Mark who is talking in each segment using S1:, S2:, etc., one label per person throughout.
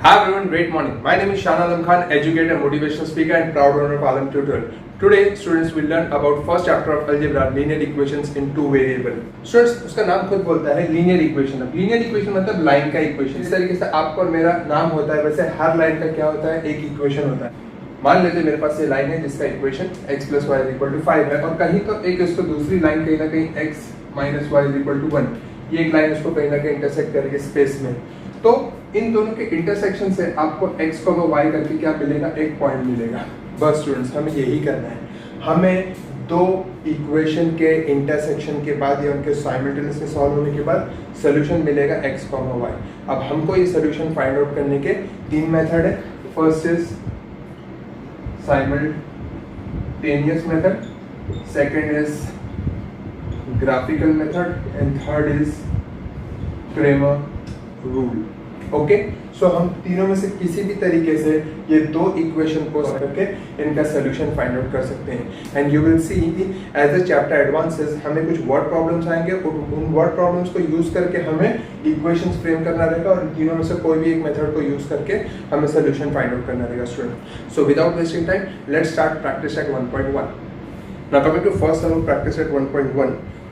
S1: Hi everyone, great morning. My name is Shan Alam Khan, educator, motivational speaker and proud owner of Alam Tutorial. Today students will learn about first chapter of algebra, linear equations in two variable. Students, उसका नाम खुद बोलता है linear equation. अब linear equation मतलब line का equation. इस तरीके से आपका और मेरा नाम होता है, वैसे हर लाइन का क्या होता है, एक equation होता है. मान लेते मेरे पास ये लाइन है जिसका equation x plus y is equal to 5 है और कहीं तो एक इसको दूसरी लाइन कहीं ना कहीं x minus y is equal to 1. ये एक लाइन इसको कहीं ना कहीं इंटरसेक्ट करेगी स्पेस में. तो इन दोनों के इंटरसेक्शन से आपको x को y करके क्या मिलेगा, एक पॉइंट मिलेगा. बस स्टूडेंट्स, हमें यही करना है. हमें दो इक्वेशन के इंटरसेक्शन के बाद या उनके साइमल्टेनियसली सॉल्व होने के बाद सॉल्यूशन मिलेगा x, y. अब हमको ये सॉल्यूशन फाइंड आउट करने के तीन मेथड है. First is simultaneous method, second is graphical method and third is Cramer rule. Okay, so हम तीनों में से किसी भी तरीके से ये दो इक्वेशन को करके इनका सोल्यूशन फाइंड आउट कर सकते हैं. And you will see as the chapter advances हमें कुछ वर्ड प्रॉब्लम्स आएंगे और उन वर्ड प्रॉब्लम्स को यूज करके हमें इक्वेशंस फ्रेम करना रहेगा और इन तीनों में से कोई भी एक मेथड को यूज करके हमें सोल्यूशन फाइंड आउट करना रहेगा. Student, so without wasting time let's start practice at 1.1. Now coming to first level practice at 1.1.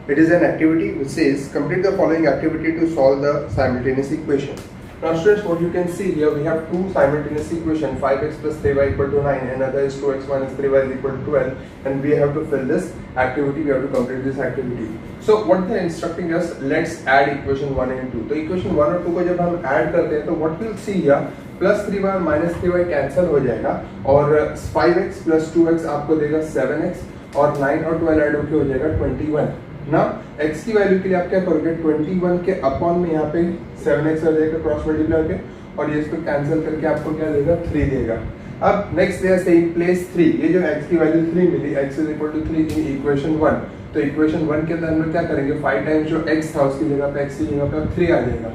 S1: It is an activity which says complete the following activity to solve the simultaneous equation. Now students, what you can see here, we have two simultaneous equation, 5x plus 3y equal to 9 and other is 2x minus 3y is equal to 12, and we have to fill this activity, we have to complete this activity. So what they are instructing us, let's add equation 1 and 2. तो equation 1 और 2 को जब हम add करते हैं तो what we'll see here, plus 3y और minus 3y cancel हो जाएगा और 5x plus 2x आपको देगा 7x और 9 और 12 ऐड होके हो जाएगा 21. ना x की वैल्यू के लिए आप क्या करोगे, 21 के अपॉन में यहाँ पे 7x आ जाएगा क्रॉस मल्टीप्लाई करके और ये इसको कैंसिल करके आपको क्या देगा, 3 देगा. अब next they are saying place 3. ये जो x की वैल्यू 3 मिली, x is equal to 3 in equation 1. तो इक्वेशन 1 के अंदर हम लोग क्या करेंगे, 5 टाइम्स जो x था उसकी जगह पे x की जगह पे 3 आ जाएगा.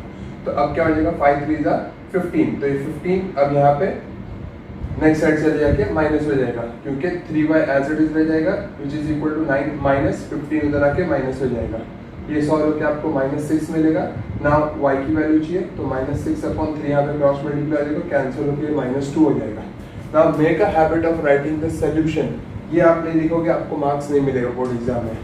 S1: तो अब क्या हो जाएगा, 5 3 जा 15. तो ये 15 अब यहाँ पे नेक्स्ट साइड से जाके माइनस हो जाएगा क्योंकि 3y एज इट इज रह जाएगा which is equal to 9 minus 15 उधर आके माइनस हो जाएगा. ये सॉल्व होकर आपको -6 मिलेगा. नाउ y की वैल्यू चाहिए तो -6 अपॉन 3 यहाँ पे क्रॉस मल्टीप्लाई हो जाएगा, कैंसिल होकर -2 हो जाएगा. Now make a habit of writing the solution. ये आप नहीं लिखोगे आपको मार्क्स नहीं मिलेगा बोर्ड एग्जाम में.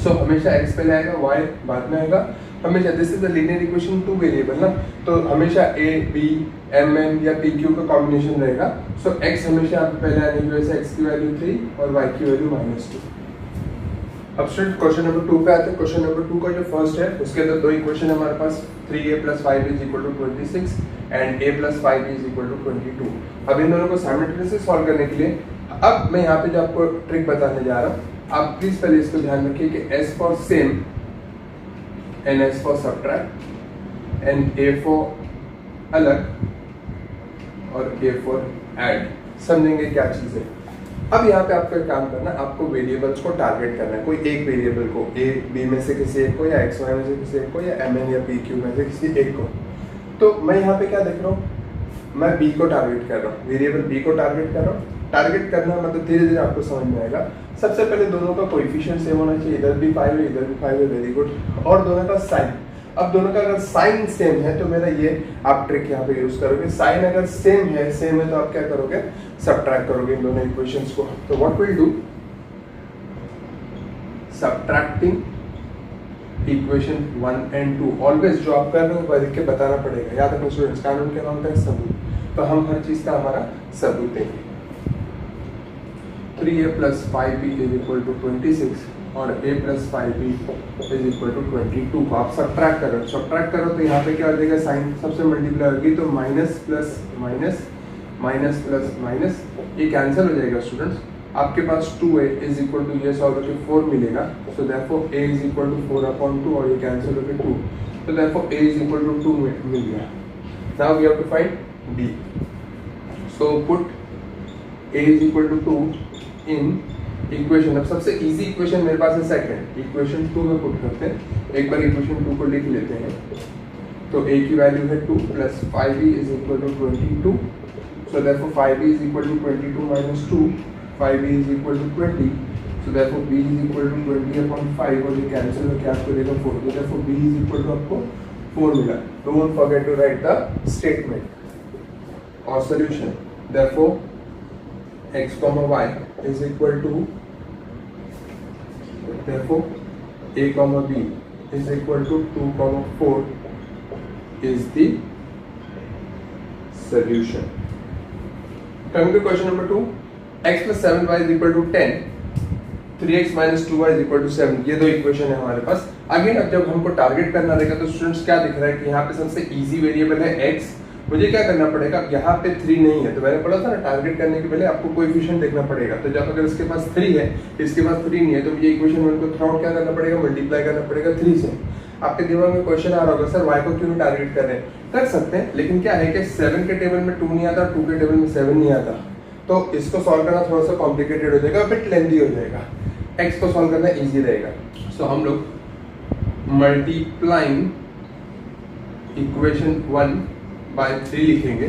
S1: सो हमेशा x पहले आएगा, y बाद में आएगा. हमेशा this is the linear equation two variable ना, तो हमेशा a b m n या p q का कॉम्बिनेशन रहेगा. सो x हमेशा आप पहले आने की वजह से x की वैल्यू 3 और y की वैल्यू -2. अब स्टूडेंट क्वेश्चन नंबर 2 पे आते हैं. क्वेश्चन नंबर 2 का जो फर्स्ट है उसके अंदर दो इक्वेशन है हमारे पास, 3a plus 5b is equal to 26 and a plus 5b is equal to 22. अब इन दोनों को साइमल्टेनियसली सॉल्व करने के लिए अब मैं यहाँ पे जो आपको ट्रिक बताने जा रहा हूँ, आप प्लीज पहले इसको ध्यान रखिए कि S for same and S for subtract and A for अलग और A for add. समझेंगे क्या चीज़ है. अब यहाँ पे आपको एक काम करना है, आपको वेरिएबल्स को टारगेट करना है. कोई एक वेरिएबल को A B में से किसी एक को या X Y में से किसी एक को या M N या P Q में से किसी एक को. तो मैं यहाँ पे क्या देख रहा हूँ, मैं B को टारगेट कर रहा हूँ, वेरिएबल B को टारगेट कर रहा हूँ. टारगेट करना मतलब धीरे धीरे आपको समझ में आएगा. सबसे पहले दोनों का कोएफिशिएंट सेम होना चाहिए, इधर भी 5 है इधर भी 5 है, वेरी गुड. और दोनों का साइन. अब दोनों का अगर साइन सेम है तो मेरा ये आप ट्रिक यहाँ पे यूज करोगे. साइन अगर सेम है तो आप क्या करोगे, सब्ट्रैक्ट करोगे इन दोनों इक्वेशंस को. तो what will do, subtracting equation 1 and 2. Always जो आप कर रहे हो वो लिख के बताना पड़ेगा. याद रखो स्टूडेंट्स, कानून के नाम का सबूत. तो हम हर चीज का हमारा सबूत देंगे. 3a plus 5b is equal to 26 और a plus 5b is equal to 22 को आप सब्ट्रैक्ट करो. सब्ट्रैक्ट करो तो यहाँ पे क्या हो जाएगा, साइन सबसे मल्टीप्लाई होगी तो minus plus minus minus plus minus ये कैंसिल हो जाएगा. स्टूडेंट्स, आपके पास 2a इज इक्वल टू ये सॉल्व करके 4 मिलेगा. So therefore a is equal to 4/2 और ये कैंसिल होकर 2. तो therefore a is equal to 2 मिल गया. Now we have to find b. So put a is equal to 2 in equation. अब सबसे इजी इक्वेशन मेरे पास है सेकंड. इक्वेशन 2 में पुट करते हैं. एक बार इक्वेशन 2 को लिख लेते हैं. तो a की वैल्यू है 2 plus 5b is equal to 22. So therefore 5b is equal to 22 minus 2. 5b is equal to 20. So therefore b is equal to 20/5 और ये कैंसिल होकर आपको देगा 4. तो therefore b is equal to आपको 4 मिला. Don't forget to write the statement. और solution, therefore x comma y is equal to, therefore a comma b is equal to 2 comma 4 is the solution. Coming to question number 2, x plus 7y is equal to 10, 3x minus 2y is equal to 7. ये दो equation है हमारे पास. Again अब जब हमको target करना रहेगा तो स्टूडेंट्स क्या दिख रहा है कि यहाँ पे सबसे इजी वेरिएबल है x. मुझे क्या करना पड़ेगा, यहाँ पे 3 नहीं है तो मैंने पढ़ा था ना टारगेट करने के पहले आपको कोएफिशिएंट देखना पड़ेगा. तो जब अगर इसके पास 3 है, इसके पास 3 नहीं है, तो मुझे इक्वेशन 1 को थ्रू आउट क्या करना पड़ेगा, मल्टीप्लाई करना पड़ेगा 3 से. आपके दिमाग में क्वेश्चन आ रहा होगा सर y को क्यों टारगेट कर रहे हैं. कर सकते हैं, लेकिन क्या है कि 7 के टेबल में 2 नहीं आता, 2 के टेबल में 7 नहीं आता, तो इसको सॉल्व करना थोड़ा सा कॉम्प्लिकेटेड हो जाएगा, बिट लेंथी हो जाएगा. x को सॉल्व करना इजी रहेगा. सो हम लोग मल्टीप्लाइंग इक्वेशन 1 बाय 3 लिखेंगे.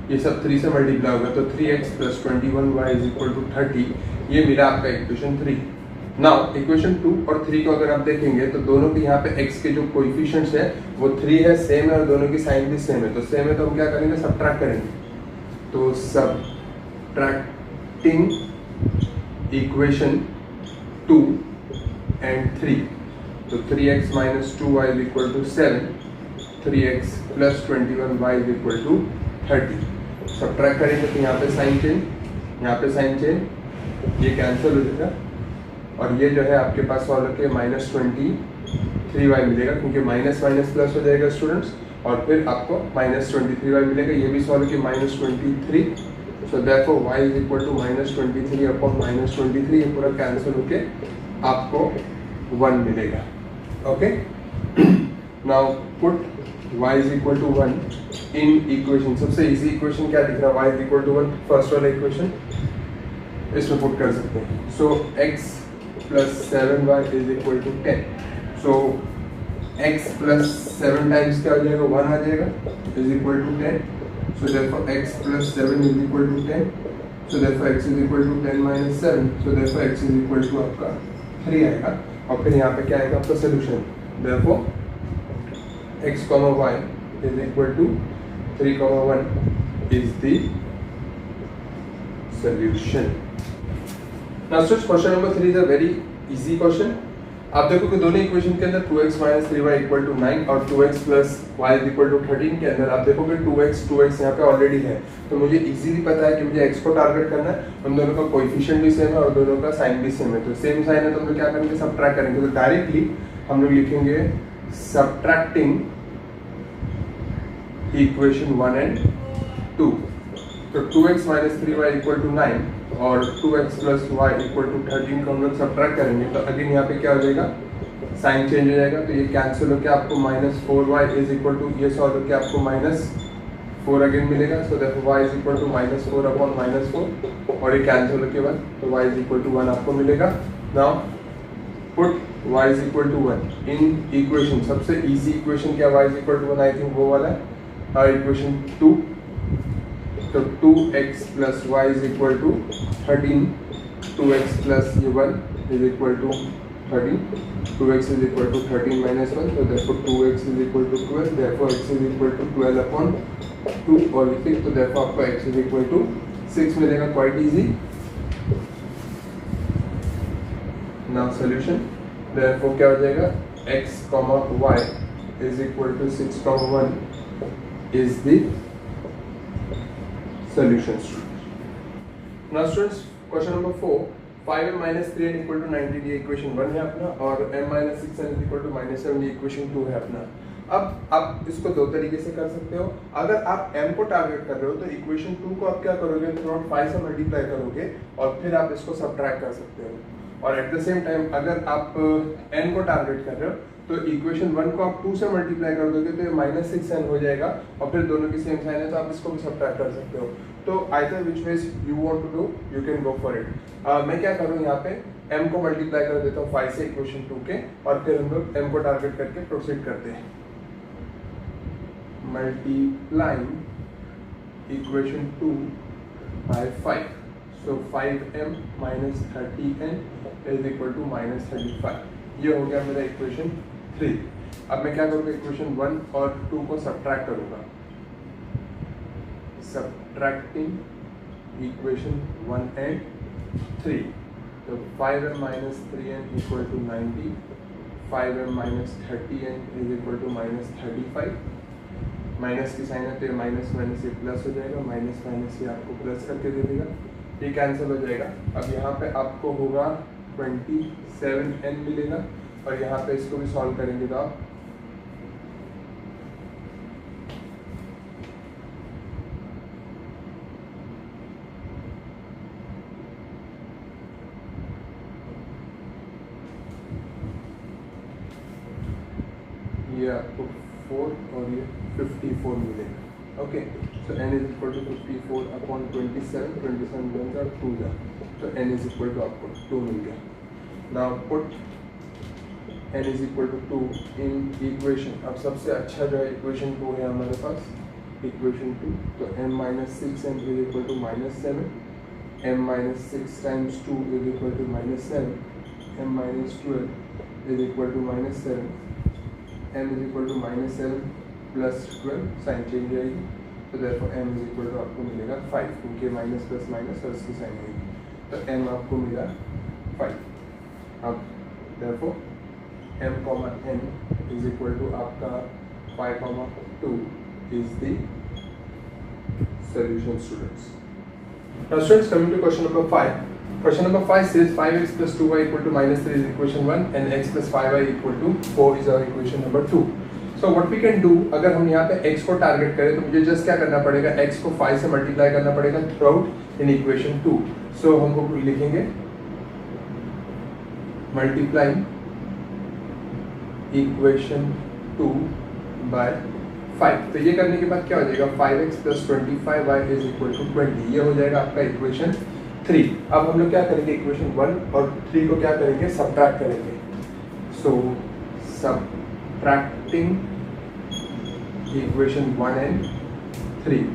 S1: ये सब 3 से मल्टीप्लाई होगा तो 3x plus 21y is equal to 30. ये मिला आपका इक्वेशन 3. नाउ इक्वेशन 2 और 3 को अगर आप देखेंगे तो दोनों के यहाँ पे x के जो कोएफिशिएंट्स है वो 3 है, सेम है, और दोनों की साइन भी सेम है. तो सेम है तो हम क्या करेंगे, सबट्रैक्ट करेंगे. तो सबट्रैक्टिंग इक्वेशन 2 and 3, तो 3x minus 2y is equal to 7, 3x plus 21y is equal to 30. Subtract करेंगे तो यहाँ पे साइन चेंज, यहाँ पे साइन चेंज, ये कैंसिल हो जाएगा, और ये जो है आपके पास सॉल्व करके माइनस 23y मिलेगा, क्योंकि माइनस माइनस प्लस हो जाएगा स्टूडेंट्स, और फिर आपको माइनस 23y मिलेगा. ये भी सॉल्व करके minus 23. So therefore y is equal to minus 23 upon minus 23. ये पूरा कैंसिल होके आपको 1 मिलेगा. Okay, now put y is equal to 1 in equation. सबसे इजी इक्वेशन क्या दिख रहा है, y is equal to 1, first वाला इक्वेशन इसमें पुट कर सकते हैं. So x plus 7y is equal to 10. So x plus 7 times क्या हो जाएगा, 1 आ जाएगा, is equal to 10. So therefore x plus 7 is equal to 10. So therefore x is equal to 10 minus 7. So therefore x is equal to आपका 3 आएगा, और फिर यहाँ पे क्या आएगा आपका solution. Therefore x comma y is equal to 3 comma 1 is the solution. Now students, question number 3 is a very easy question. आप देखो कि दोनों इक्वेशन के अंदर 2x minus 3y equal to 9 और 2x plus y is equal to 13 के अंदर आप देखोगे 2x यहाँ पे ऑलरेडी है, तो मुझे इजीली पता है कि मुझे x को टारगेट करना है. उन दोनों का कोएफिशिएंट भी सेम है और दोनों का साइन भी सेम है, तो सेम साइन है तो हम लोग क्या करेंगे, सबट्रैक्ट करेंगे. तो डायरेक्टली हम लोग लिखेंगे सबट्रैक्टिंग इक्वेशन 1 and 2. तो 2x minus 3y equal to 9 और 2x plus y equal to 13 को हम लोग सबट्रैक्ट करेंगे. तो अगेन यहाँ पे क्या हो जाएगा, साइन चेंज हो जाएगा, तो ये कैंसिल होकर आपको minus 4y is equal to, ये सॉल्व होकर आपको माइनस 4 अगेन मिलेगा. So therefore y is equal to minus 4 upon minus 4, और ये कैंसिल होकर बाद तो y इज इक्वल टू 1 आपको मिलेगा. Now put y is equal to 1 in equation. सबसे इजी इक्वेशन क्या, y is equal to 1, I think वो वाला है इक्वेशन 2. तो 2x plus y is equal to 13, 2x plus 1 is equal to 13, 2x is equal to 13 minus 1, so therefore 2x is equal to 12, therefore x is equal to 12 upon 2 और 6, तो therefore आपको x is equal to 6 मिलेगा. quite easy. now solution, therefore क्या हो जाएगा, x comma y is equal to 6 comma 1 is the solution. Now students, question number 4, 5m minus 3n equal to 90 ये equation 1 है अपना, और m minus 6n is equal to minus 7 ये equation 2 है अपना. अब आप इसको दो तरीके से कर सकते हो. अगर आप m को टारगेट कर रहे हो तो इक्वेशन 2 को आप क्या करोगे, थ्रू 5 से मल्टीप्लाई करोगे और फिर आप इसको सबट्रैक्ट कर सकते हो. और एट द सेम टाइम अगर आप n को टारगेट कर रहे हो तो इक्वेशन 1 को आप 2 से मल्टीप्लाई कर दोगे तो ये माइनस 6n हो जाएगा, और फिर दोनों की सेम साइन है तो आप इसको भी सबट्रैक्ट कर सकते हो. तो either which ways you want to do you can go for it. मैं क्या करूँ, यहाँ पे m को मल्टीप्लाई कर देता हूँ 5 से इक्वेशन 2 के, और फिर हम लोग m को टारगेट करके प्रोसीड करते हैं. Multiplying equation 2 bye 5, so 5m minus 30n is equal to minus 35. ये हो गया मेरा इक्वेशन 3. अब मैं क्या करूँगा, इक्वेशन 1 और 2 को सबट्रैक्ट करूँगा. subtracting equation 1 and 3. तो 5m minus 3n equal to 90, 5m minus 30n is equal to minus 35. Minus की साइन है तो ये माइनस माइनस ये प्लस हो जाएगा, माइनस माइनस ये आपको प्लस करके दे देगा, ये कैंसिल हो जाएगा। अब यहाँ पे आपको होगा 27n मिलेगा और यहाँ पे इसको भी सॉल्व करेंगे तो आप ये आपको 4 और ये 54 मिलेगा। Okay, so n is equal to 54 upon 27, 27 1 और 2 जा, तो n इज इक्वल टू आपको 2 मिल गया। Now put n is equal to 2 in equation. अब सबसे अच्छा जो है इक्वेशन 2 है हमारे पास, इक्वेशन 2, तो m minus 6n is equal to minus 7, m minus 6 times 2 is equal to minus 7, m minus 12 is equal to minus 7, m is equal to minus 7 plus 12, sign change आएगी, तो therefore m is equal to आपको मिलेगा 5, क्योंकि minus plus minus और इसकी sign आएगी, तो m आपको मिला 5। अब therefore m comma n is equal to आपका 5,2 is the solution students. Now students, coming to question number 5. Question number 5 says 5x plus 2y equal to minus 3 is equation 1 and x plus 5y equal to 4 is our equation number 2. So what we can do, अगर हम यहाँ पे x को target करें तो मुझे just क्या करना पड़ेगा, x को 5 से मल्टीप्लाई करना पड़ेगा थ्रू आउट इन इक्वेशन 2. सो हमको लिखेंगे मल्टीप्लाइंग इक्वेशन 2 बाय 5. तो ये करने के बाद क्या हो जाएगा, 5x plus 25y is equal to 20, ये हो जाएगा आपका इक्वेशन 3. अब हम लोग क्या करेंगे, इक्वेशन 1 और 3 को क्या करेंगे, सबट्रैक्ट करेंगे. सो सबट्रैक्टिंग इक्वेशन 1 एंड 3,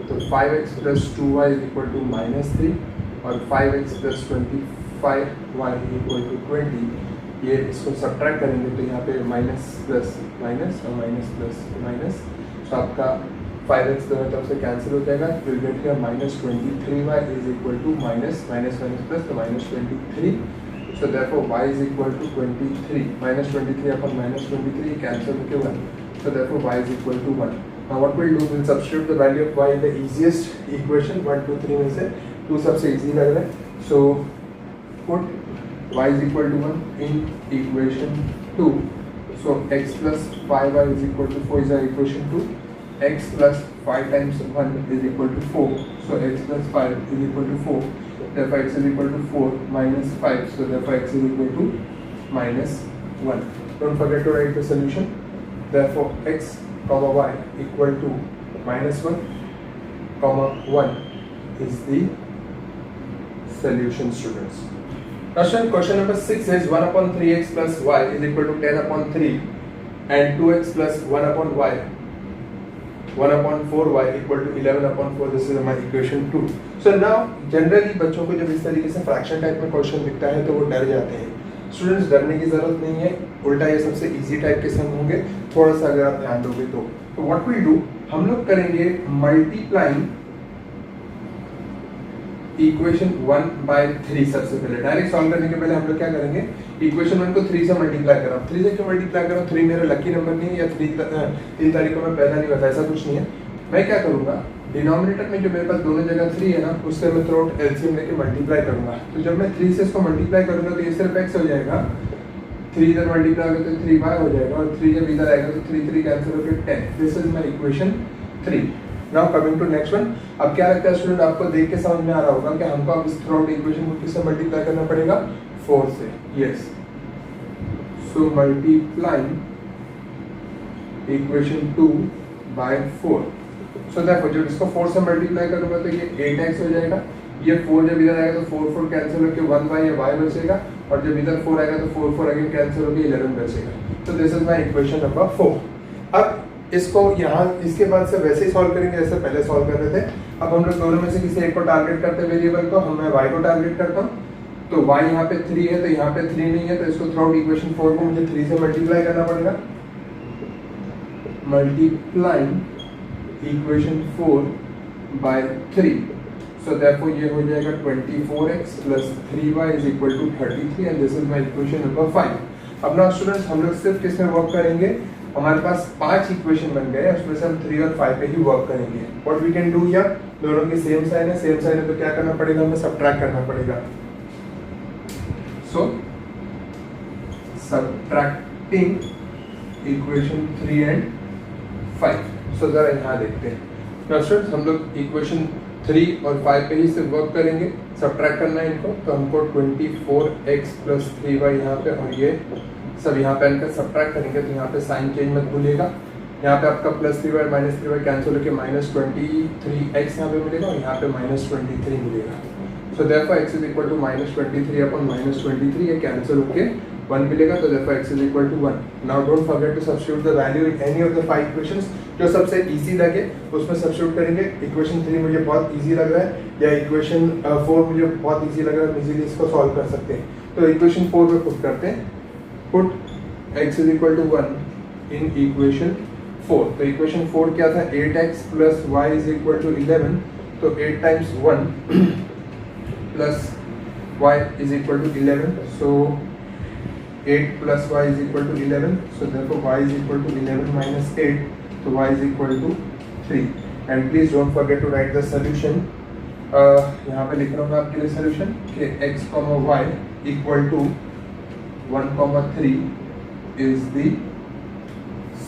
S1: तो 5x plus 2y is equal to minus 3 और 5x plus 25y equal to 20. ये इसको सबट्रैक्ट करेंगे तो यहाँ पे माइनस प्लस माइनस और माइनस प्लस माइनस, तो आपका 5x दोनों तरफ से कैंसिल हो जाएगा, will get here minus 23y is equal to minus minus minus plus, तो minus 23. So therefore y is equal to 23, minus 23 upon minus 23 cancel होके 1, so therefore y is equal to 1. Now what we'll do, we'll substitute the value of y in the easiest equation. 1 2 3 में से 2 सबसे easy लग रहा है, so put y is equal to 1 in equation 2. So x plus 5y is equal to 4 is our equation 2. X plus 5 times 1 is equal to 4. So x plus 5 is equal to 4. Therefore x is equal to 4 minus 5. So therefore x is equal to minus 1. Don't forget to write the solution. Therefore x comma y equal to minus 1 comma 1 is the solution, students. Question number 6 is 1 upon 3x plus y is equal to 10 upon 3 and 2x plus 1 upon y 1 upon 4y equal to 11 upon 4. This is my equation 2. So now generally बच्चों को जब इस तरीके से fraction type में question दिखता है तो वो डर जाते हैं. स्टूडेंट्स डरने की जरूरत नहीं है, उल्टा ये सबसे इजी टाइप के सम होंगे थोड़ा सा अगर आप ध्यान दोगे तो. व्हाट विल डू, हम लोग करेंगे मल्टीप्लाइंग इक्वेशन 1 बाय 3. सबसे पहले डायरेक्ट सॉल्व करने के पहले हम लोग क्या करेंगे, इक्वेशन 1 को 3 से मल्टीप्लाई करो. 3 से क्यों मल्टीप्लाई करो, 3 मेरा लकी नंबर नहीं है या 3 तारीख को मैं पैदा नहीं हुआ था, ऐसा कुछ नहीं है. मैं क्या करूंगा, डिनोमिनेटर में जो मेरे पास दोनों जगह 3 है ना, उससे मैं थ्रू आउट एलसीएम लेके मल्टीप्लाई करूंगा. तो जब मैं 3 से इसको मल्टीप्लाई करूंगा तो ये सिर्फ x हो जाएगा, 3 इधर मल्टीप्लाई होगा तो 3y हो जाएगा और 3 जब इधर आएगा तो 3 कैंसिल होकर 10. This is my equation 3. Now coming to next one. अब क्या लगता है स्टूडेंट, आपको देख के समझ में आ रहा होगा कि हमको अब इस थ्रू आउट इक्वेशन को किससे मल्टीप्लाई करना पड़ेगा, 4 से. यस, सो मल्टीप्लाइंग इक्वेशन 2 बाय 4. सो देखो जब इसको 4 से मल्टीप्लाई करूंगा तो ये 8x हो जाएगा, ये 4 जब इधर आएगा तो 4 कैंसिल होकर 1y या y बचेगा और जब इधर 4 आएगा तो 4 अगेन कैंसिल होकर 11 बचेगा. तो this is my equation number 4. अब इसको यहाँ इसके बाद से वैसे ही सॉल्व करेंगे जैसे पहले सॉल्व कर रहे थे. अब हम लोग दोनों में से किसी एक को टारगेट करते हैं वेरिएबल को, मैं y को टारगेट करता हूँ. तो y यहाँ पे 3 है तो यहाँ पे 3 नहीं है, तो इसको थ्रू आउट इक्वेशन 4 को मुझे 3 से मल्टीप्लाई करना पड़ेगा. Multiplying equation 4 by 3. So therefore ये हो जाएगा 24x plus 3y is equal to 33 and this is my equation number 5. अब ना स्टूडेंट्स हम लोग सिर्फ किस में वर्क करेंगे, हमारे पास 5 इक्वेशन बन गए, उसमें से हम 3 और 5 पे ही वर्क करेंगे. What we can do here, दोनों की सेम साइन है, सेम साइन है तो क्या करना पड़ेगा, हमें सब्ट्रैक्ट करना पड़ेगा. So subtracting equation 3 and 5. So जरा यहाँ देखते हैं. स्टूडेंट्स हम लोग इक्वेशन 3 और 5 पे ही सिर्फ वर्क करेंगे, सब्ट्रैक्ट करना है इनको. तो हमको 24x plus 3y यहाँ पे और ये सब यहाँ पे इनका सब्ट्रैक्ट करेंगे. तो यहाँ पे साइन चेंज मत भूलिएगा. यहाँ पे आपका plus 3y minus 3y cancel होकर माइनस 23x यहाँ पे मिलेगा और यहाँ पे माइनस 23 मिलेगा. So therefore x is equal to minus 23 upon minus 23, ये कैंसिल होके 1 मिलेगा. तो therefore x is equal to 1. Now don't forget to substitute the value in any of the 5 equations. जो सबसे इजी लगे उसमें सब्स्टिट्यूट करेंगे. इक्वेशन 3 मुझे बहुत इजी लग रहा है या इक्वेशन 4 मुझे बहुत इजी लग रहा है, हम इजीली इसको सॉल्व कर सकते हैं. तो इक्वेशन 4 में पुट करते हैं. Put x is equal to 1 in equation 4. तो इक्वेशन 4 क्या था, 8x plus y is equal to 11. तो 8 times 1 plus y is equal to 11. So 8 plus y is equal to 11. So therefore y is equal to 11 minus 8. So y is equal to 3. And please don't forget to write the solution. यहाँ पे लिख रहा हूँ मैं आपके लिए solution कि x comma y equal to 1,3 is the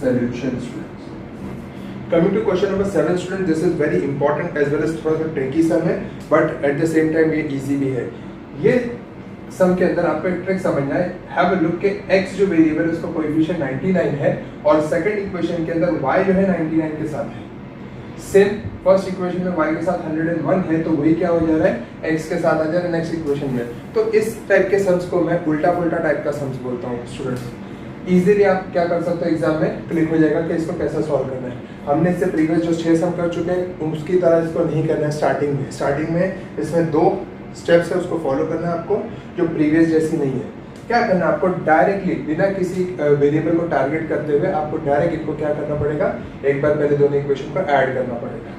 S1: solution, students. Coming to question number 7, students, this is very important as well as थोड़ा सा tricky sum है, but at the same time ये easy भी है. ये सम के अंदर आपको एक ट्रिक समझना है. हैव अ लुक के x जो वेरिएबल है उसका कोएफिशिएंट 99 है और सेकंड इक्वेशन के अंदर y जो है 99 के साथ है. सेम फर्स्ट इक्वेशन में y के साथ 101 है तो वही क्या हो जा रहा है, x के साथ आ जा रहा है नेक्स्ट इक्वेशन में. तो इस टाइप के सम्स को मैं उल्टा पुल्टा टाइप का सम्स बोलता हूँ. स्टूडेंट्स इजीली आप क्या कर सकते हो, एग्जाम में क्लिक हो जाएगा कि इसको कैसा सॉल्व करना है. हमने इससे प्रीवियस जो 6 सम कर चुके हैं उसकी तरह इसको नहीं करना है. स्टार्टिंग में इसमें 2 स्टेप्स है उसको फॉलो करना है आपको, जो प्रीवियस जैसी नहीं है. क्या करना है आपको, डायरेक्टली बिना किसी वेरिएबल को टारगेट करते हुए आपको डायरेक्ट इनको क्या करना पड़ेगा, एक बार पहले दोनों इक्वेशन को ऐड करना पड़ेगा.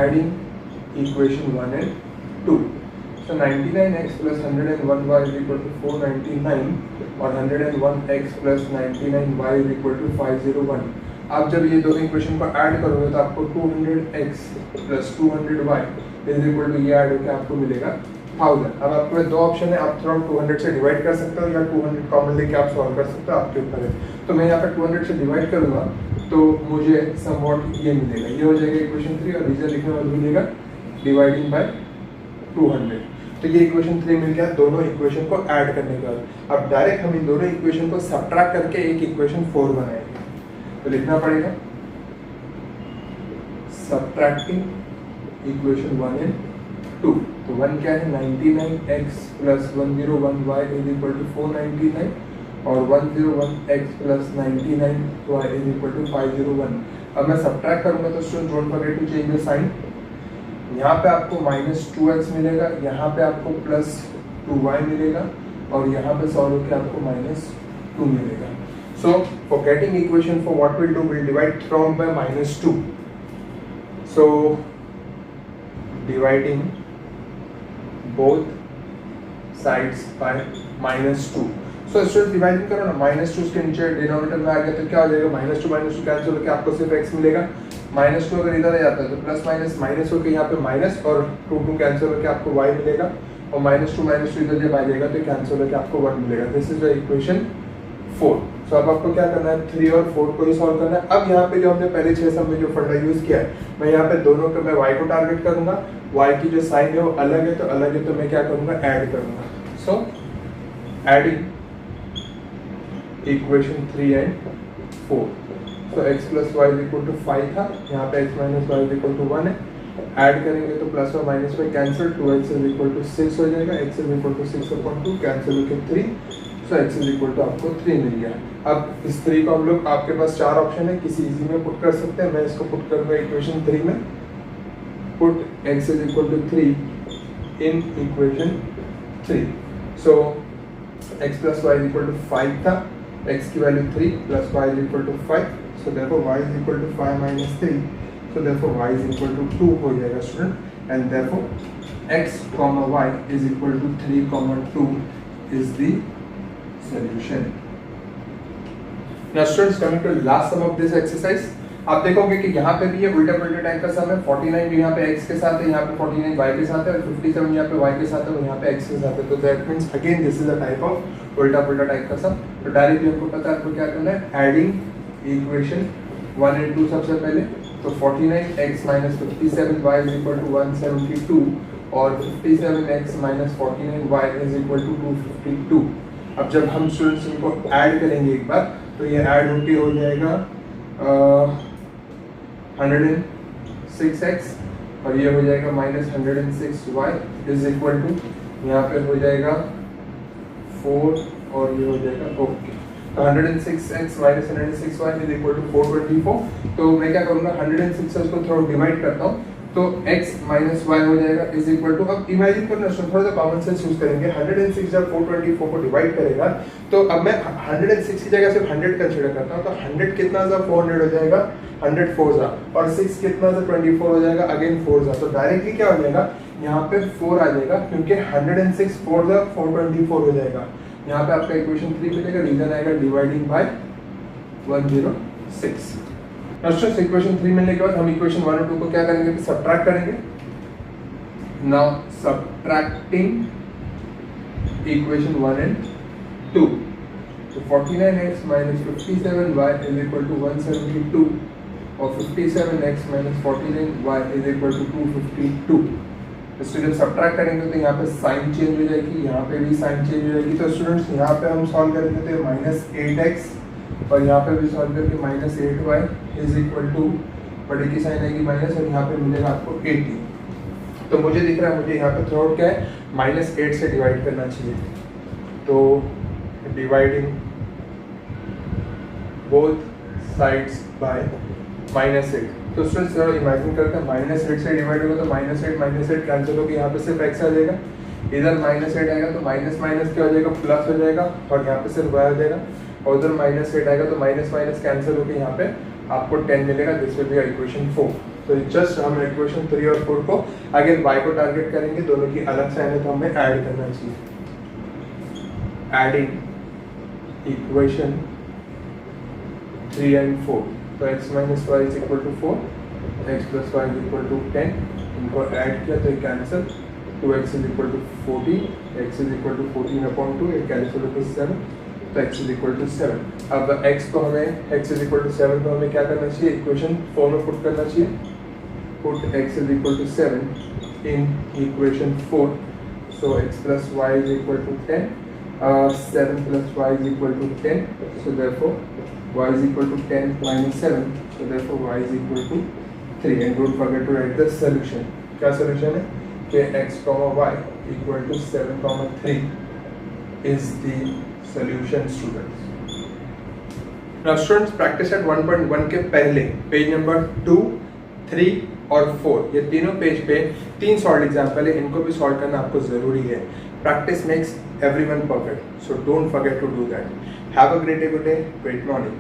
S1: Adding equation 1 and 2. So 99x plus 101y is equal to 499 और 101x plus 99y is equal to 501. आप जब ये दोनों इक्वेशन को ऐड करोगे तो आपको 200x plus 200y is equal to ये ऐड होकर आपको मिलेगा 1000. अब आपके पास 2 ऑप्शन है, आप थोड़ा 200 से डिवाइड कर सकते हो या 200 कॉमन लेके आप सॉल्व कर सकते हो, आपके ऊपर है. तो मैं यहाँ पे 200 से डिवाइड करूँगा तो मुझे समवॉट ये मिलेगा. ये हो जाएगा इक्वेशन 3 और रीजन लिखने में मिलेगा डिवाइडिंग बाय 200. तो ये इक्वेशन 3 मिल गया दोनों इक्वेशन को ऐड करने के बाद. अब डायरेक्ट हम इन दोनों इक्वेशन को सब्ट्रैक्ट करके एक इक्वेशन 4 बनाएंगे. तो लिखना पड़ेगा सब्ट्रैक्टिंग इक्वेशन 1 and 2. तो 1 क्या है, 99x plus 101y is equal to 499 और 101x plus 99y is equal to 501. अब मैं सब्ट्रैक्ट करूंगा तो student don't forget to change the sign. यहाँ पे आपको -2x मिलेगा, यहाँ पे आपको +2y मिलेगा और यहाँ पे सॉल्व होकर आपको -2 मिलेगा. So for getting equation for what will do, will divide from by -2. So dividing both sides by -2. So student dividing करो ना, -2 उसके नीचे डिनोमिनेटर में आ गया तो क्या हो जाएगा, -2 कैंसिल होकर आपको सिर्फ x मिलेगा. -2 अगर इधर आ जाता है तो प्लस माइनस होकर यहाँ पे माइनस और 2 कैंसिल होकर आपको y मिलेगा और -2 इधर जब आ जाएगा तो कैंसिल होकर आपको 1 मिलेगा. This is the equation 4. सो अब आपको क्या करना है, 3 और 4 को ही सॉल्व करना है. अब यहाँ पे जो हमने पहले 6 सम में जो फंडा यूज किया है, मैं यहाँ पे दोनों को मैं y को टारगेट करूंगा. y की जो साइन है वो अलग है तो अलग है, तो मैं क्या करूंगा, ऐड करूंगा. So adding equation 3 and 4. So x plus y is equal to 5 था, यहाँ पे x minus y is equal to 1 है. ऐड करेंगे तो प्लस और माइनस में cancel, 2x is equal to 6 हो जाएगा. x is equal to 6/2 cancel होकर 3. सो x is equal to आपको 3 मिल गया. अब इस 3 को हम लोग, आपके पास 4 ऑप्शन है, किसी इजी में पुट कर सकते हैं. मैं इसको पुट करूँगा इक्वेशन 3 में. Put x is equal to 3 in equation 3. So x plus y is equal to 5 था, x की value 3 plus y is equal to 5. So therefore y is equal to 5 minus 3. so therefore y is equal to 2 हो जाएगा student, and therefore x comma y is equal to 3 comma 2 is the solution. Now students, coming to last sum of this exercise, आप देखोगे कि यहाँ पे भी ये उल्टा पुल्टा टाइप का सम है. 49 भी यहाँ पे x के साथ है, यहाँ पे 49 y के साथ है, और 57 यहाँ पे y के साथ है और यहाँ पे x के साथ है. तो that means again this is a type of उल्टा पुल्टा टाइप का सम. तो डायरेक्टली हमको पता है आपको क्या करना है, एडिंग इक्वेशन 1 and 2 सबसे पहले. तो 49x minus 57y is equal to 172 और 57x minus 49y is equal to 252. अब जब हम स्टूडेंट्स इनको ऐड करेंगे एक बार, तो ये ऐड होके हो जाएगा 106x और ये हो जाएगा minus 106y is equal to, यहाँ पे हो जाएगा 4 और ये हो जाएगा ओके. तो 106x minus 106y is equal to 424. तो मैं क्या करूँगा, 106 से उसको थोड़ा डिवाइड करता हूँ, तो x माइनस y हो जाएगा इज इक्वल टू, अब इमेजिन करना थोड़ा सा कॉमन सेंस यूज करेंगे. 106 जब 424 को डिवाइड करेगा, तो अब मैं 106 की जगह सिर्फ 100 कंसीडर करता हूँ. तो 100 कितना सा 400 हो जाएगा, 100 4 सा, और 6 कितना सा 24 हो जाएगा, अगेन 4 सा. तो डायरेक्टली क्या हो जाएगा, यहाँ पे 4 आ जाएगा, क्योंकि 106 4 सा 424 हो जाएगा. यहाँ पे आपका इक्वेशन 3 मिलेगा. रीजन आएगा डिवाइडिंग बाय 106. स्टूडेंट्स, इक्वेशन 3 मिलने के बाद हम इक्वेशन 1 और 2 को क्या करेंगे, सब्ट्रैक्ट करेंगे. Now subtracting equation 1 and 2. तो 49x minus 57y is equal to 172 और 57x minus 49y is equal to 252. तो स्टूडेंट सब्ट्रैक्ट करेंगे तो यहाँ पे साइन चेंज हो जाएगी, यहाँ पे भी साइन चेंज हो जाएगी. तो स्टूडेंट्स यहाँ पे हम सॉल्व करेंगे तो माइनस 8x और यहाँ पे भी सॉल्व करके minus 8y is equal to, बड़े की साइन आएगी माइनस और यहाँ पे मिलेगा आपको 80. तो मुझे दिख रहा है, मुझे यहाँ पे थ्रू क्या है, माइनस 8 से डिवाइड करना चाहिए. तो dividing both sides by minus 8. तो स्टूडेंट्स जरा इमेजिन करते हैं, माइनस 8 से डिवाइड होगा तो माइनस 8 कैंसिल होगी, यहाँ पे सिर्फ x आ जाएगा. इधर माइनस 8 आएगा तो माइनस माइनस क्या हो जाएगा, प्लस हो जाएगा, और यहाँ पे सिर्फ y आ जाएगा. और उधर माइनस 8 आएगा तो माइनस माइनस कैंसिल होकर यहाँ पे आपको 10 मिलेगा. This will be equation 4. तो जस्ट हम इक्वेशन 3 और 4 को अगेन y को टारगेट करेंगे, दोनों की अलग साइन है तो हमें ऐड करना चाहिए. Adding equation 3 and 4. तो x minus y is equal to 4, x plus y is equal to 10. इनको ऐड किया तो ये cancel. 2x is equal to 14, x is equal to 14 upon 2, ये कैंसिल होकर 7. तो x is equal to 7. अब x को हमें, x is equal to 7 को हमें क्या करना चाहिए, इक्वेशन 4 में पुट करना चाहिए. Put x is equal to 7 in equation 4. So x plus y is equal to 10. 7 plus y is equal to 10. So therefore y is equal to 10 minus 7. So therefore y is equal to 3. And don't forget to write the solution. क्या solution है कि x comma y equal to 7 comma 3 is the solution, students. Now students, practice at 1.1 के पहले page number 2, 3 और 4 ये तीनों page पे 3 solve example है, इनको भी सॉल्व करना आपको जरूरी है. Practice makes everyone perfect, so don't forget to do that. Have a great day, good day, great morning.